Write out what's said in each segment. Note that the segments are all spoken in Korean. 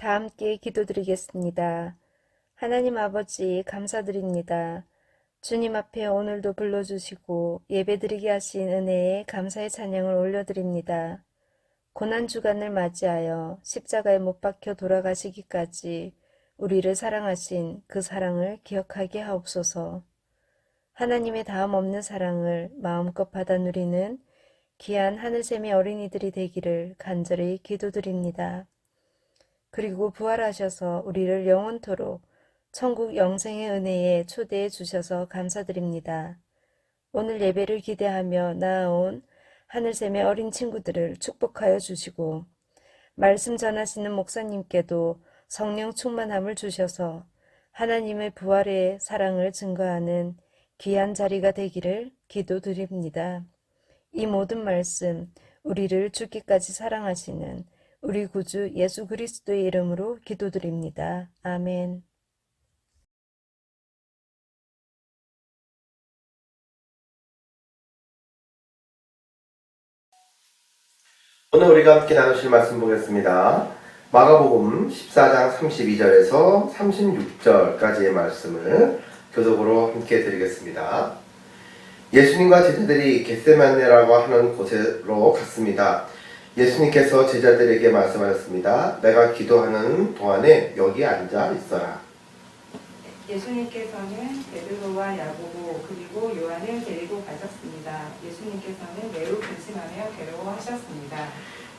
다 함께 기도드리겠습니다. 하나님 아버지 감사드립니다. 주님 앞에 오늘도 불러주시고 예배드리게 하신 은혜에 감사의 찬양을 올려드립니다. 고난주간을 맞이하여 십자가에 못 박혀 돌아가시기까지 우리를 사랑하신 그 사랑을 기억하게 하옵소서. 하나님의 다음 없는 사랑을 마음껏 받아 누리는 귀한 하늘샘의 어린이들이 되기를 간절히 기도드립니다. 그리고 부활하셔서 우리를 영원토록 천국 영생의 은혜에 초대해 주셔서 감사드립니다. 오늘 예배를 기대하며 나아온 하늘샘의 어린 친구들을 축복하여 주시고 말씀 전하시는 목사님께도 성령 충만함을 주셔서 하나님의 부활의 사랑을 증거하는 귀한 자리가 되기를 기도드립니다. 이 모든 말씀 우리를 죽기까지 사랑하시는 우리 구주 예수 그리스도의 이름으로 기도드립니다. 아멘. 오늘 우리가 함께 나누실 말씀 보겠습니다. 마가복음 14장 32절에서 36절까지의 말씀을 교독으로 함께 드리겠습니다. 예수님과 제자들이 겟세마네라고 하는 곳으로 갔습니다. 예수님께서 제자들에게 말씀하셨습니다. 내가 기도하는 동안에 여기 앉아 있어라. 예수님께서는 베드로와 야고보 그리고 요한을 데리고 가셨습니다. 예수님께서는 매우 근심하며 괴로워하셨습니다.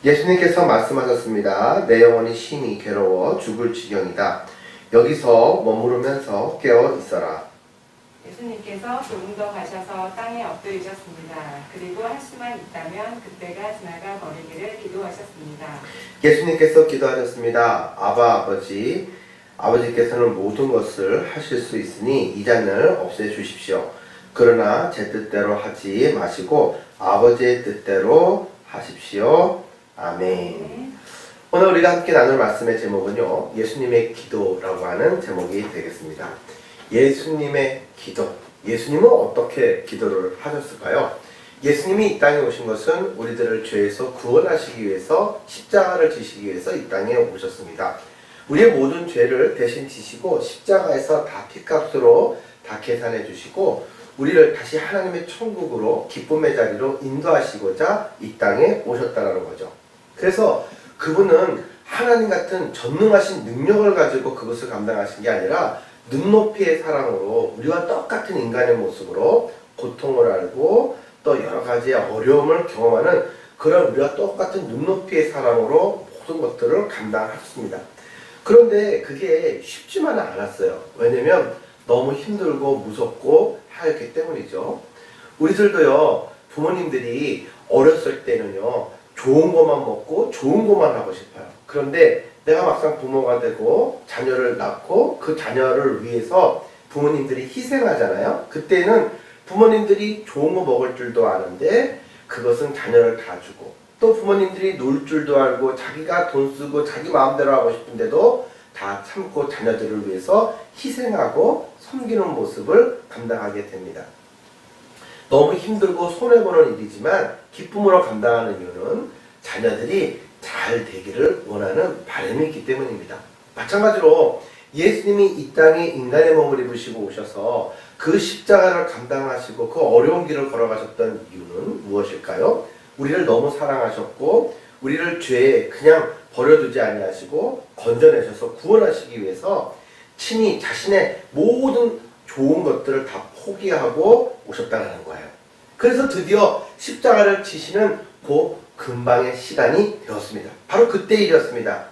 예수님께서 말씀하셨습니다. 내 영혼이 심히 괴로워 죽을 지경이다. 여기서 머무르면서 깨어 있어라. 예수님께서 조금 더 가셔서 땅에 엎드리셨습니다. 그리고 할 수만 있다면 그때가 지나가 버리기를 기도하셨습니다. 예수님께서 기도하셨습니다. 아바 아버지, 아버지께서는 모든 것을 하실 수 있으니 이 잔을 없애주십시오. 그러나 제 뜻대로 하지 마시고 아버지의 뜻대로 하십시오. 아멘. 오늘 우리가 함께 나눌 말씀의 제목은요, 예수님의 기도라고 하는 제목이 되겠습니다. 예수님의 기도. 예수님은 어떻게 기도를 하셨을까요? 예수님이 이 땅에 오신 것은 우리들을 죄에서 구원하시기 위해서 십자가를 지시기 위해서 이 땅에 오셨습니다. 우리의 모든 죄를 대신 지시고 십자가에서 다 피값으로 다 계산해 주시고 우리를 다시 하나님의 천국으로 기쁨의 자리로 인도하시고자 이 땅에 오셨다는 거죠. 그래서 그분은 하나님 같은 전능하신 능력을 가지고 그것을 감당하신 게 아니라 눈높이의 사랑으로 우리와 똑같은 인간의 모습으로 고통을 알고 또 여러 가지의 어려움을 경험하는 그런 우리와 똑같은 눈높이의 사랑으로 모든 것들을 감당하셨습니다. 그런데 그게 쉽지만은 않았어요. 왜냐면 너무 힘들고 무섭고 하였기 때문이죠. 우리들도요, 부모님들이 어렸을 때는요, 좋은 것만 먹고 좋은 것만 하고 싶어요. 그런데 내가 막상 부모가 되고 자녀를 낳고 그 자녀를 위해서 부모님들이 희생하잖아요. 그때는 부모님들이 좋은 거 먹을 줄도 아는데 그것은 자녀를 다 주고, 또 부모님들이 놀 줄도 알고 자기가 돈 쓰고 자기 마음대로 하고 싶은데도 다 참고 자녀들을 위해서 희생하고 섬기는 모습을 감당하게 됩니다. 너무 힘들고 손해보는 일이지만 기쁨으로 감당하는 이유는 자녀들이 잘 되기를 원하는 바람이 있기 때문입니다. 마찬가지로 예수님이 이 땅에 인간의 몸을 입으시고 오셔서 그 십자가를 감당하시고 그 어려운 길을 걸어가셨던 이유는 무엇일까요? 우리를 너무 사랑하셨고 우리를 죄에 그냥 버려두지 아니하시고 건져내셔서 구원하시기 위해서 친히 자신의 모든 좋은 것들을 다 포기하고 오셨다는 거예요. 그래서 드디어 십자가를 지시는 그 근방의 시간이 되었습니다. 바로 그때 일이었습니다.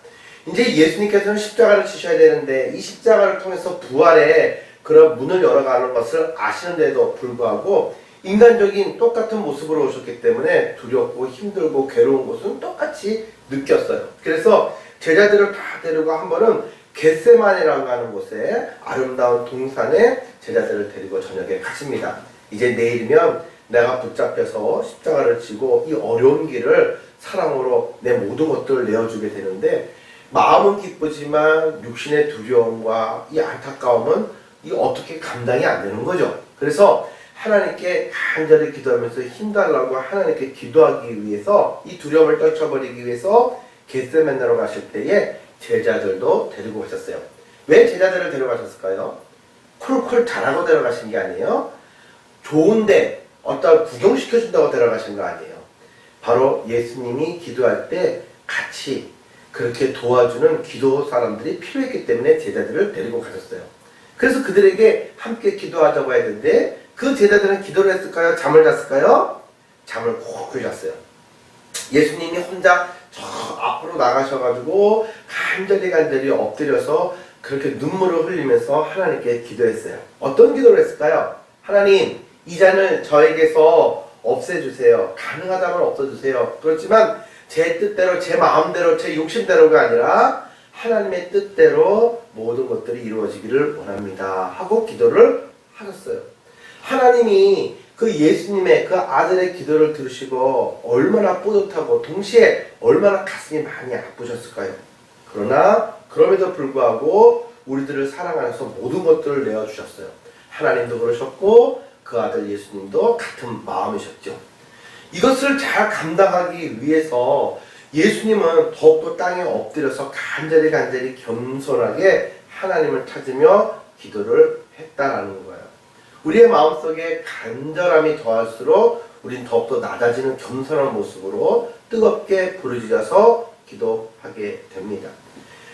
이제 예수님께서는 십자가를 지셔야 되는데 이 십자가를 통해서 부활의 그런 문을 열어가는 것을 아시는데도 불구하고 인간적인 똑같은 모습으로 오셨기 때문에 두렵고 힘들고 괴로운 것은 똑같이 느꼈어요. 그래서 제자들을 다 데리고 한 번은 겟세마네라고 하는 곳에 아름다운 동산에 제자들을 데리고 저녁에 가십니다. 이제 내일이면 내가 붙잡혀서 십자가를 지고 이 어려운 길을 사랑으로 내 모든 것들을 내어주게 되는데 마음은 기쁘지만 육신의 두려움과 이 안타까움은 이 어떻게 감당이 안 되는 거죠. 그래서 하나님께 간절히 기도하면서 힘달라고 하나님께 기도하기 위해서 이 두려움을 떨쳐버리기 위해서 겟세마네로 가실 때에 제자들도 데리고 가셨어요. 왜 제자들을 데려가셨을까요? 콜콜 잘하고 데려가신 게 아니에요. 좋은데 어떤 구경시켜준다고 데려가신 거 아니에요. 바로 예수님이 기도할 때 같이 그렇게 도와주는 기도 사람들이 필요했기 때문에 제자들을 데리고 가셨어요. 그래서 그들에게 함께 기도하자고 했는데 그 제자들은 기도를 했을까요? 잠을 잤을까요? 잠을 콕 잤어요. 예수님이 혼자 저 앞으로 나가셔가지고 간절히 엎드려서 그렇게 눈물을 흘리면서 하나님께 기도했어요. 어떤 기도를 했을까요? 하나님, 이 잔을 저에게서 없애주세요. 가능하다면 없애주세요. 그렇지만 제 뜻대로, 제 마음대로, 제 욕심대로가 아니라 하나님의 뜻대로 모든 것들이 이루어지기를 원합니다. 하고 기도를 하셨어요. 하나님이 그 예수님의 그 아들의 기도를 들으시고 얼마나 뿌듯하고 동시에 얼마나 가슴이 많이 아프셨을까요? 그러나 그럼에도 불구하고 우리들을 사랑하셔서 모든 것들을 내어주셨어요. 하나님도 그러셨고 그 아들 예수님도 같은 마음이셨죠. 이것을 잘 감당하기 위해서 예수님은 더욱더 땅에 엎드려서 간절히 겸손하게 하나님을 찾으며 기도를 했다라는 거예요. 우리의 마음속에 간절함이 더할수록 우린 더욱더 낮아지는 겸손한 모습으로 뜨겁게 부르짖어서 기도하게 됩니다.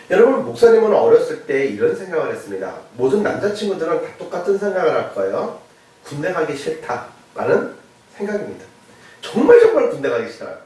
여러분, 목사님은 어렸을 때 이런 생각을 했습니다. 모든 남자친구들은 다 똑같은 생각을 할 거예요. 군대 가기 싫다라는 생각입니다. 정말 군대 가기 싫어요.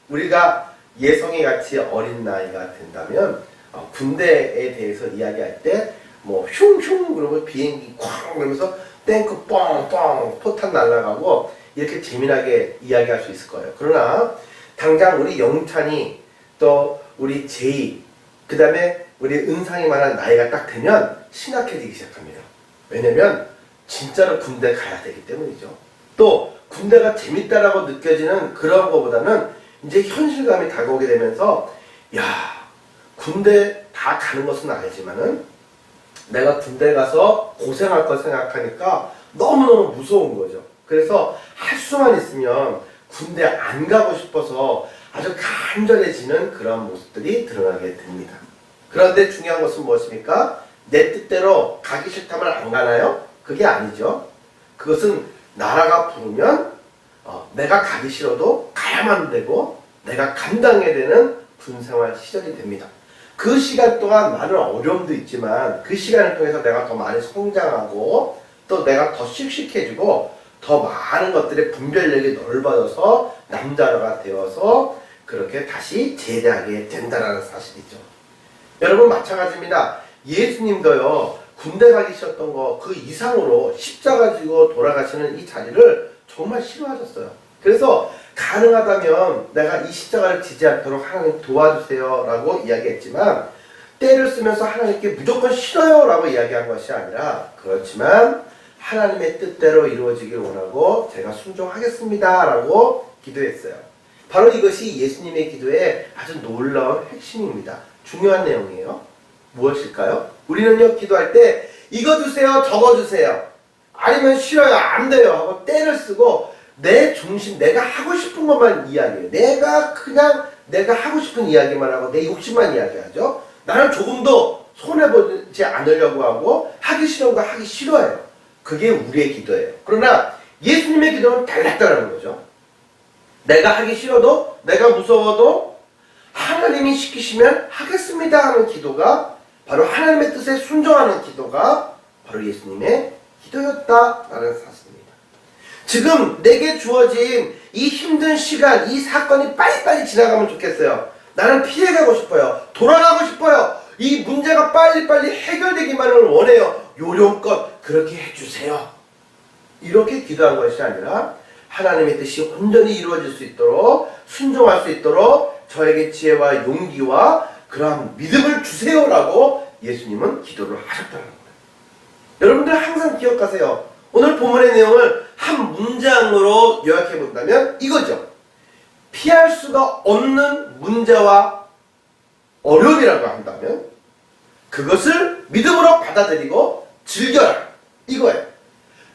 우리가 예성이 같이 어린 나이가 된다면 군대에 대해서 이야기할 때 뭐 슝슝 그러면 비행기 쾅 그러면서 탱크 뻥뻥 포탄 날아가고 이렇게 재미나게 이야기할 수 있을 거예요. 그러나 당장 우리 영찬이 또 우리 제이 그 다음에 우리 은상이만한 나이가 딱 되면 심각해지기 시작합니다. 왜냐면 진짜로 군대 가야 되기 때문이죠. 또 군대가 재밌다라고 느껴지는 그런 것보다는 이제 현실감이 다가오게 되면서 야, 군대 다 가는 것은 아니지만은 내가 군대 가서 고생할 거 생각하니까 너무너무 무서운 거죠. 그래서 할 수만 있으면 군대 안 가고 싶어서 아주 간절해지는 그런 모습들이 드러나게 됩니다. 그런데 중요한 것은 무엇입니까? 내 뜻대로 가기 싫다면 안 가나요? 그게 아니죠. 그것은 나라가 부르면 내가 가기 싫어도 가야만 되고 내가 감당해야 되는 군생활 시절이 됩니다. 그 시간 동안 많은 어려움도 있지만 그 시간을 통해서 내가 더 많이 성장하고 또 내가 더 씩씩해지고 더 많은 것들의 분별력이 넓어져서 남자가 되어서 그렇게 다시 제대하게 된다는 사실이죠. 여러분, 마찬가지입니다. 예수님도요, 군대 가기 싫었던 거 그 이상으로 십자가 지고 돌아가시는 이 자리를 정말 싫어하셨어요. 그래서 가능하다면 내가 이 십자가를 지지 않도록 하나님 도와주세요 라고 이야기했지만, 때를 쓰면서 하나님께 무조건 싫어요 라고 이야기한 것이 아니라, 그렇지만 하나님의 뜻대로 이루어지길 원하고 제가 순종하겠습니다 라고 기도했어요. 바로 이것이 예수님의 기도의 아주 놀라운 핵심입니다. 중요한 내용이에요. 무엇일까요? 우리는요, 기도할 때 이거 주세요, 저거 주세요, 아니면 싫어요, 안 돼요 하고 때를 쓰고 내 중심, 내가 하고 싶은 것만 이야기해요. 내가 하고 싶은 이야기만 하고 내 욕심만 이야기하죠. 나는 조금도 손해보지 않으려고 하고 하기 싫은 거 하기 싫어해요. 그게 우리의 기도예요. 그러나 예수님의 기도는 달랐다는 거죠. 내가 하기 싫어도, 내가 무서워도 하나님이 시키시면 하겠습니다 하는 기도가, 바로 하나님의 뜻에 순종하는 기도가 바로 예수님의 기도였다라는 사실입니다. 지금 내게 주어진 이 힘든 시간, 이 사건이 빨리빨리 지나가면 좋겠어요. 나는 피해가고 싶어요. 돌아가고 싶어요. 이 문제가 빨리빨리 해결되기만을 원해요. 요령껏 그렇게 해주세요. 이렇게 기도한 것이 아니라 하나님의 뜻이 온전히 이루어질 수 있도록, 순종할 수 있도록 저에게 지혜와 용기와 그러한 믿음을 주세요라고 예수님은 기도를 하셨다는 거예요. 여러분들 항상 기억하세요. 오늘 본문의 내용을 한 문장으로 요약해 본다면 이거죠. 피할 수가 없는 문제와 어려움이라고 한다면 그것을 믿음으로 받아들이고 즐겨라, 이거예요.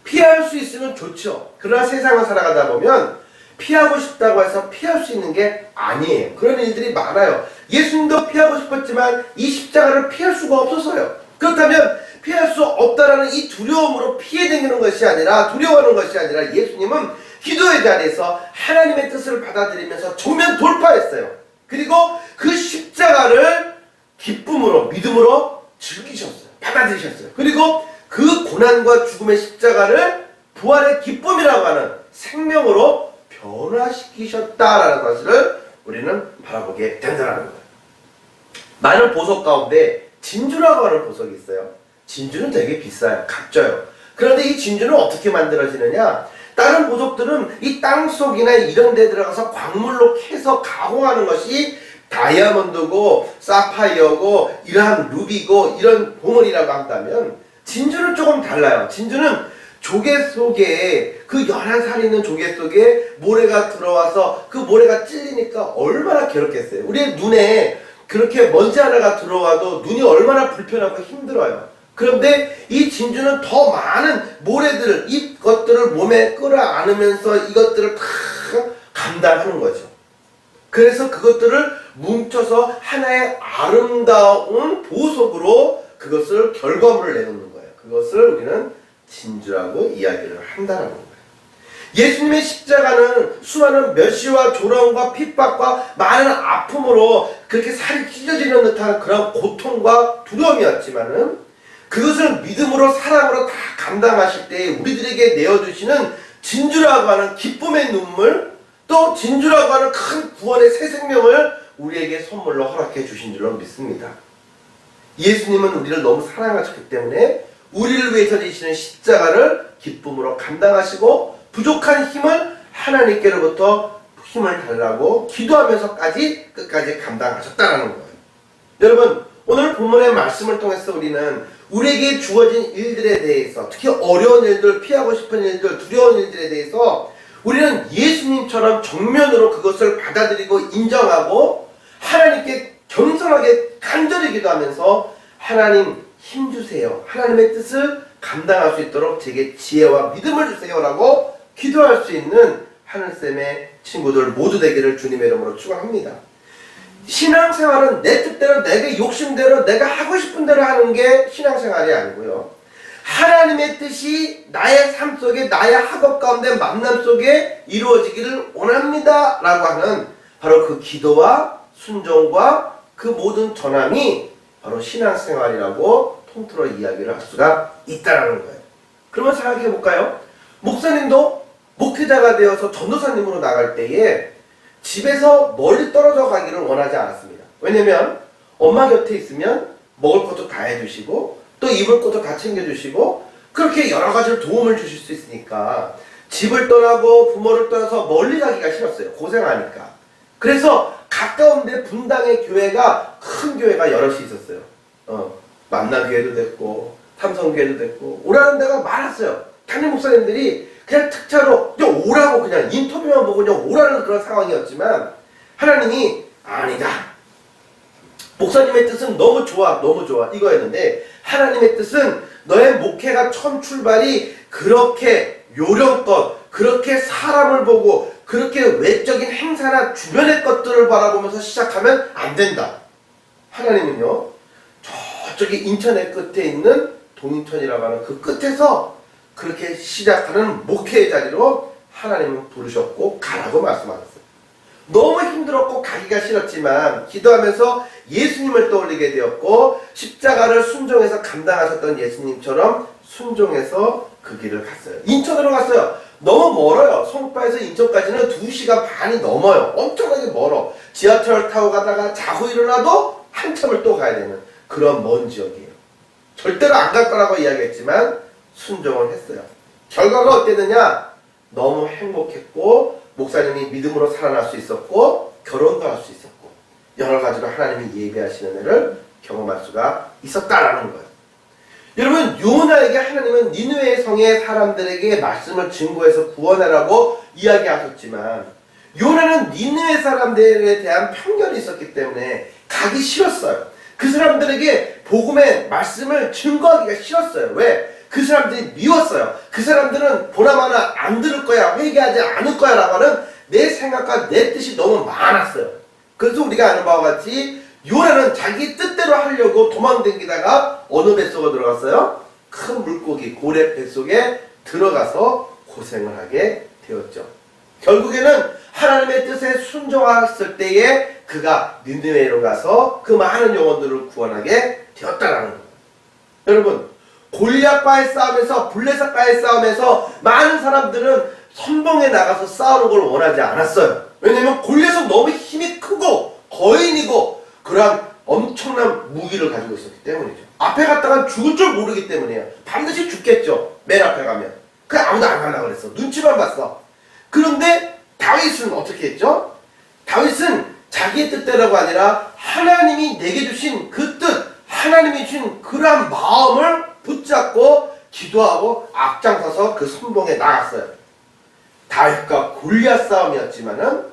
피할 수 있으면 좋죠. 그러나 세상을 살아가다 보면 피하고 싶다고 해서 피할 수 있는 게 아니에요. 그런 일들이 많아요. 예수님도 피하고 싶었지만 이 십자가를 피할 수가 없었어요. 그렇다면 피할 수 없다라는 이 두려움으로 피해 다니는 것이 아니라, 두려워하는 것이 아니라 예수님은 기도의 자리에서 하나님의 뜻을 받아들이면서 정면 돌파했어요. 그리고 그 십자가를 기쁨으로, 믿음으로 즐기셨어요. 받아들이셨어요. 그리고 그 고난과 죽음의 십자가를 부활의 기쁨이라고 하는 생명으로 변화시키셨다라는 사실을 우리는 바라보게 된다는 거예요. 많은 보석 가운데 진주라고 하는 보석이 있어요. 진주는 되게 비싸요. 값져요. 그런데 이 진주는 어떻게 만들어지느냐? 다른 보석들은 이 땅속이나 이런 데 들어가서 광물로 캐서 가공하는 것이 다이아몬드고 사파이어고 이러한 루비고 이런 보물이라고 한다면, 진주는 조금 달라요. 진주는 조개 속에, 그 연한 살이 있는 조개 속에 모래가 들어와서 그 모래가 찔리니까 얼마나 괴롭겠어요. 우리의 눈에 그렇게 먼지 하나가 들어와도 눈이 얼마나 불편하고 힘들어요. 그런데 이 진주는 더 많은 모래들, 이것들을 몸에 끌어안으면서 이것들을 다 감당하는 거죠. 그래서 그것들을 뭉쳐서 하나의 아름다운 보석으로 그것을 결과물을 내놓는 거예요. 그것을 우리는 진주라고 이야기를 한다는 거예요. 예수님의 십자가는 수많은 멸시와 조롱과 핍박과 많은 아픔으로 그렇게 살이 찢어지는 듯한 그런 고통과 두려움이었지만은, 그것을 믿음으로 사랑으로 다 감당하실 때 우리들에게 내어주시는 진주라고 하는 기쁨의 눈물, 또 진주라고 하는 큰 구원의 새 생명을 우리에게 선물로 허락해 주신 줄로 믿습니다. 예수님은 우리를 너무 사랑하셨기 때문에 우리를 위해서 지시는 십자가를 기쁨으로 감당하시고 부족한 힘을 하나님께로부터 힘을 달라고 기도하면서까지 끝까지 감당하셨다는 거예요. 여러분, 오늘 본문의 말씀을 통해서 우리는 우리에게 주어진 일들에 대해서, 특히 어려운 일들, 피하고 싶은 일들, 두려운 일들에 대해서 우리는 예수님처럼 정면으로 그것을 받아들이고 인정하고 하나님께 겸손하게 간절히 기도하면서 하나님 힘주세요, 하나님의 뜻을 감당할 수 있도록 제게 지혜와 믿음을 주세요 라고 기도할 수 있는 하늘쌤의 친구들 모두 되기를 주님의 이름으로 축원합니다. 신앙생활은 내 뜻대로, 내게 욕심대로, 내가 하고 싶은 대로 하는 게 신앙생활이 아니고요, 하나님의 뜻이 나의 삶 속에, 나의 학업 가운데, 만남 속에 이루어지기를 원합니다 라고 하는 바로 그 기도와 순종과 그 모든 전함이 바로 신앙생활이라고 통틀어 이야기를 할 수가 있다는 거예요. 그러면 생각해 볼까요? 목사님도 목회자가 되어서 전도사님으로 나갈 때에 집에서 멀리 떨어져 가기를 원하지 않았습니다. 왜냐면 엄마 곁에 있으면 먹을 것도 다 해주시고 또 입을 것도 다 챙겨주시고 그렇게 여러 가지로 도움을 주실 수 있으니까 집을 떠나고 부모를 떠나서 멀리 가기가 싫었어요. 고생하니까. 그래서 가까운데 분당의 교회가 큰 교회가 여럿이 있었어요. 만나교회도 됐고 삼성교회도 됐고 오라는 데가 많았어요. 담임 목사님들이 그냥 특차로 그냥 오라고 그냥 인터뷰만 보고 그냥 오라는 그런 상황이었지만 하나님이 아니다. 목사님의 뜻은 너무 좋아 너무 좋아 이거였는데 하나님의 뜻은 너의 목회가 처음 출발이 그렇게 요령껏 그렇게 사람을 보고 그렇게 외적인 행사나 주변의 것들을 바라보면서 시작하면 안 된다. 하나님은요 저쪽에 인천의 끝에 있는 동인천이라고 하는 그 끝에서 그렇게 시작하는 목회의 자리로 하나님은 부르셨고 가라고 말씀하셨어요. 너무 힘들었고 가기가 싫었지만 기도하면서 예수님을 떠올리게 되었고 십자가를 순종해서 감당하셨던 예수님처럼 순종해서 그 길을 갔어요. 인천으로 갔어요. 너무 멀어요. 송파에서 인천까지는 2시간 반이 넘어요. 엄청나게 멀어. 지하철 타고 가다가 자고 일어나도 한참을 또 가야 되는 그런 먼 지역이에요. 절대로 안 갈 거라고 이야기했지만 순종을 했어요. 결과가 어땠느냐? 너무 행복했고 목사님이 믿음으로 살아날 수 있었고 결혼도 할 수 있었고 여러 가지로 하나님이 예비하시는 애를 경험할 수가 있었다라는 거예요. 여러분 요나에게 하나님은 니느웨 성의 사람들에게 말씀을 증거해서 구원하라고 이야기하셨지만 요나는 니느웨 사람들에 대한 편견이 있었기 때문에 가기 싫었어요. 그 사람들에게 복음의 말씀을 증거하기가 싫었어요. 왜? 그 사람들이 미웠어요. 그 사람들은 보나마나 안 들을 거야, 회개하지 않을 거야 라고 하는 내 생각과 내 뜻이 너무 많았어요. 그래서 우리가 아는 바와 같이 요나는 자기 뜻대로 하려고 도망다니다가 어느 뱃속에 들어갔어요? 큰 물고기 고래 뱃속에 들어가서 고생을 하게 되었죠. 결국에는 하나님의 뜻에 순종했을 때에 그가 니느웨로 가서 그 많은 영혼들을 구원하게 되었다라는 거예요. 여러분 골리앗과의 싸움에서 블레셋과의 싸움에서 많은 사람들은 선봉에 나가서 싸우는 걸 원하지 않았어요. 왜냐면 골리앗은 너무 힘이 크고 거인이고 그러한 엄청난 무기를 가지고 있었기 때문이죠. 앞에 갔다가 죽을 줄 모르기 때문이에요. 반드시 죽겠죠. 맨 앞에 가면. 그래 아무도 안 가려고 그랬어. 눈치만 봤어. 그런데 다윗은 어떻게 했죠? 다윗은 자기의 뜻대로가 아니라 하나님이 내게 주신 그 뜻, 하나님이 주신 그러한 마음을 붙잡고 기도하고 앞장서서 그 선봉에 나갔어요. 다윗과 골리앗 싸움이었지만은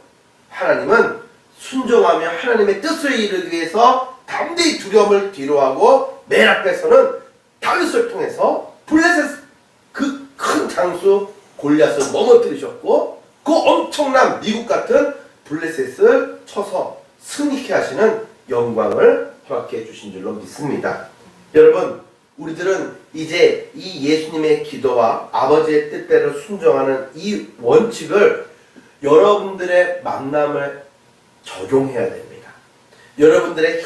하나님은 순종하며 하나님의 뜻을 이루기 위해서 담대히 두려움을 뒤로하고 맨 앞에서는 다윗을 통해서 블레셋 그 큰 장수 골리앗을 넘어뜨리셨고 그 엄청난 미국 같은 블레셋을 쳐서 승리케 하시는 영광을 허락해 주신 줄로 믿습니다. 여러분 우리들은 이제 이 예수님의 기도와 아버지의 뜻대로 순종하는 이 원칙을 여러분들의 만남을 적용해야 됩니다. 여러분들의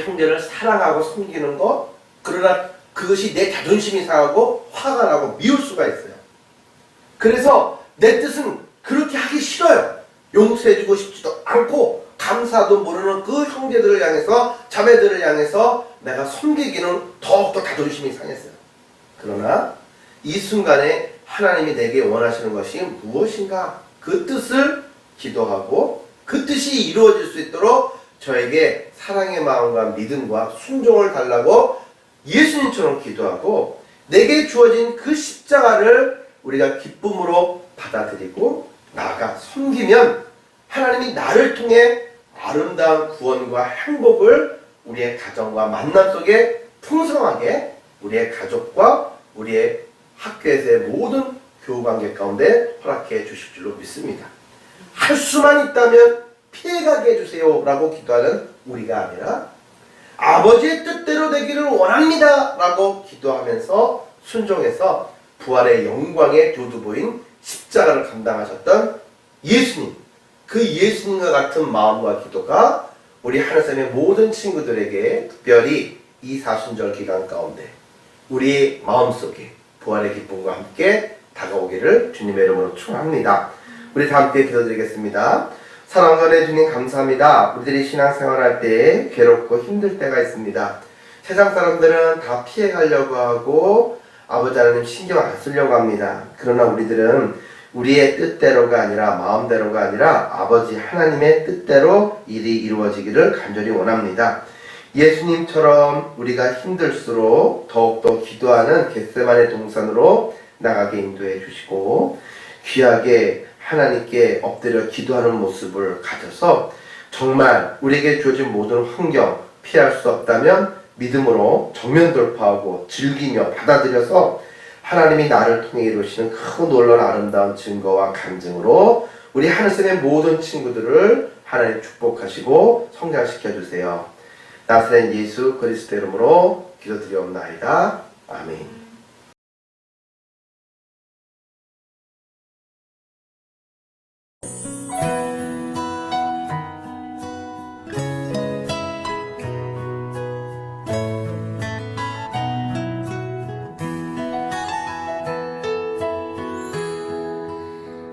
형제를 사랑하고 섬기는 것, 그러나 그것이 내 자존심이 상하고 화가 나고 미울 수가 있어요. 그래서 내 뜻은 그렇게 하기 싫어요. 용서해주고 싶지도 않고 감사도 모르는 그 형제들을 향해서 자매들을 향해서 내가 섬기기는 더욱더 자존심이 상했어요. 그러나 이 순간에 하나님이 내게 원하시는 것이 무엇인가 그 뜻을 기도하고 그 뜻이 이루어질 수 있도록 저에게 사랑의 마음과 믿음과 순종을 달라고 예수님처럼 기도하고 내게 주어진 그 십자가를 우리가 기쁨으로 받아들이고 나아가 섬기면 하나님이 나를 통해 아름다운 구원과 행복을 우리의 가정과 만남 속에 풍성하게 우리의 가족과 우리의 학교에서의 모든 교우관계 가운데 허락해 주실 줄로 믿습니다. 할 수만 있다면 피해가게 해주세요 라고 기도하는 우리가 아니라 아버지의 뜻대로 되기를 원합니다 라고 기도하면서 순종해서 부활의 영광의 교두보인 십자가를 감당하셨던 예수님, 그 예수님과 같은 마음과 기도가 우리 하늘섬의 모든 친구들에게 특별히 이 사순절 기간 가운데 우리의 마음속에 부활의 기쁨과 함께 다가오기를 주님의 이름으로 축원합니다. 우리 다 함께 기도드리겠습니다. 사랑하는 주님 감사합니다. 우리들이 신앙생활할 때 괴롭고 힘들 때가 있습니다. 세상 사람들은 다 피해가려고 하고 아버지 하나님 신경 안 쓰려고 합니다. 그러나 우리들은 우리의 뜻대로가 아니라 마음대로가 아니라 아버지 하나님의 뜻대로 일이 이루어지기를 간절히 원합니다. 예수님처럼 우리가 힘들수록 더욱더 기도하는 겟세마네 동산으로 나가게 인도해 주시고 귀하게 하나님께 엎드려 기도하는 모습을 가져서 정말 우리에게 주어진 모든 환경 피할 수 없다면 믿음으로 정면 돌파하고 즐기며 받아들여서 하나님이 나를 통해 이루시는 큰 놀라운 아름다운 증거와 간증으로 우리 하늘섬의 모든 친구들을 하나님 축복하시고 성장시켜 주세요. 나사렛 예수 그리스도 이름으로 기도드리옵나이다. 아멘.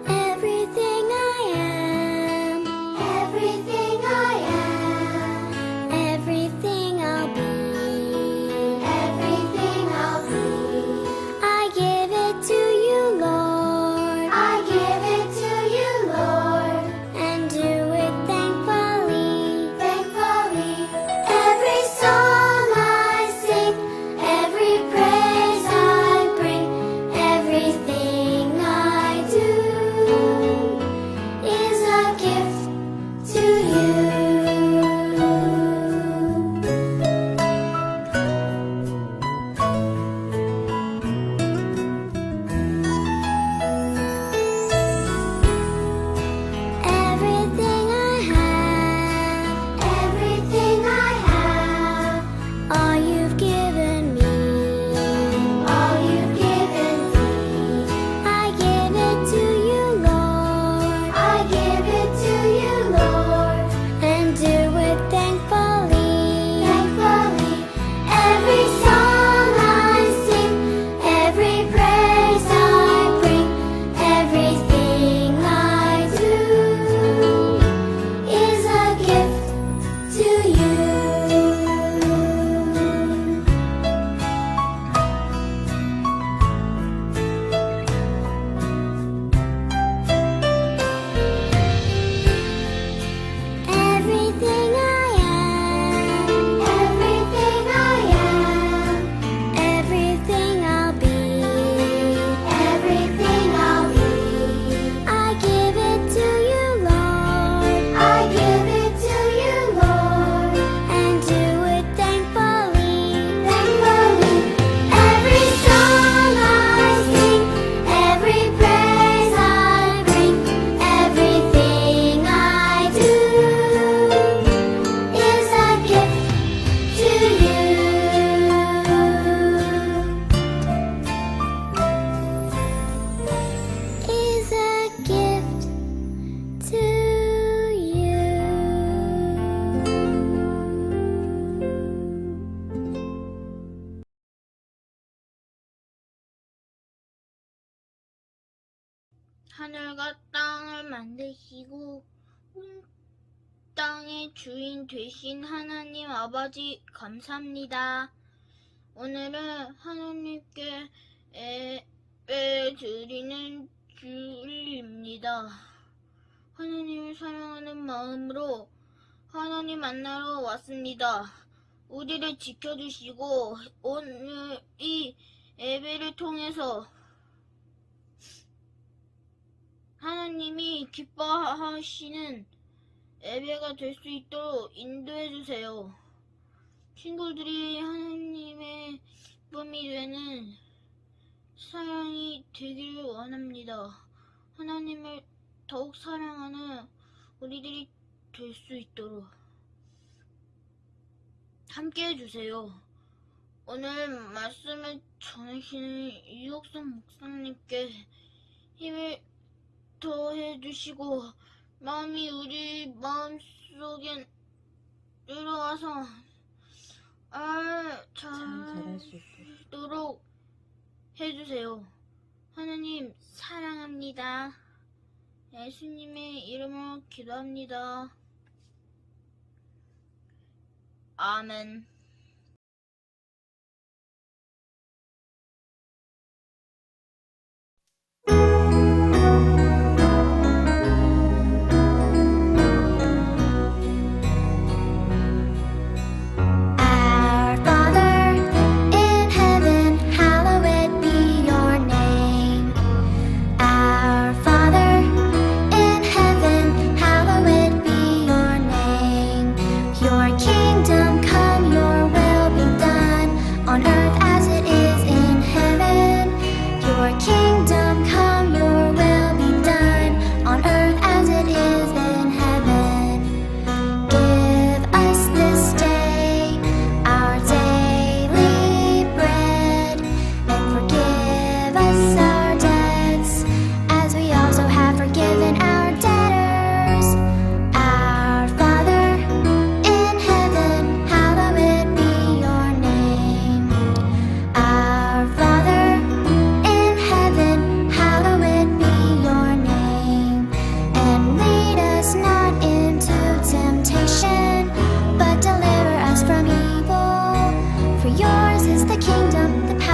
Everything I am, everything I am, everything I'll be, everything I'll be. I give it to you, Lord. I give it to you, Lord. And do it thankfully, thankfully. Every song I sing, every praise I bring, everything I do is a gift to you. Everything I have, everything I have, all you've given me, all you've given me. I give it to you, Lord. I give it to you, Lord. And do it thankfully, thankfully. Every song I sing, every praise I bring, everything I do is a gift to you. Everything I am, everything I am, everything I'll be, everything I'll be. I give it to you, Lord. I give it to you, Lord. And do it thankfully, thankfully. Every song I sing, every praise I bring, everything I do is a gift to you. Is a gift to you. 하늘과 땅을 만드시고 온 땅의 주인 되신 하나님 아버지 감사합니다. 오늘은 하나님께 예배 드리는 주일입니다. 하나님을 사랑하는 마음으로 하나님 만나러 왔습니다. 우리를 지켜주시고 오늘 이 예배를 통해서 하나님이 기뻐하시는 예배가 될 수 있도록 인도해 주세요. 친구들이 하나님의 기쁨이 되는 사랑이 되기를 원합니다. 하나님을 더욱 사랑하는 우리들이 될 수 있도록 함께 해주세요. 오늘 말씀을 전하시는 이옥선 목사님께 힘을 더해주시고 마음이 우리 마음속에 들어와서 잘할 수 잘하도록 해주세요. 하나님 사랑합니다. 예수님의 이름으로 기도합니다. 아멘. yours is the kingdom, the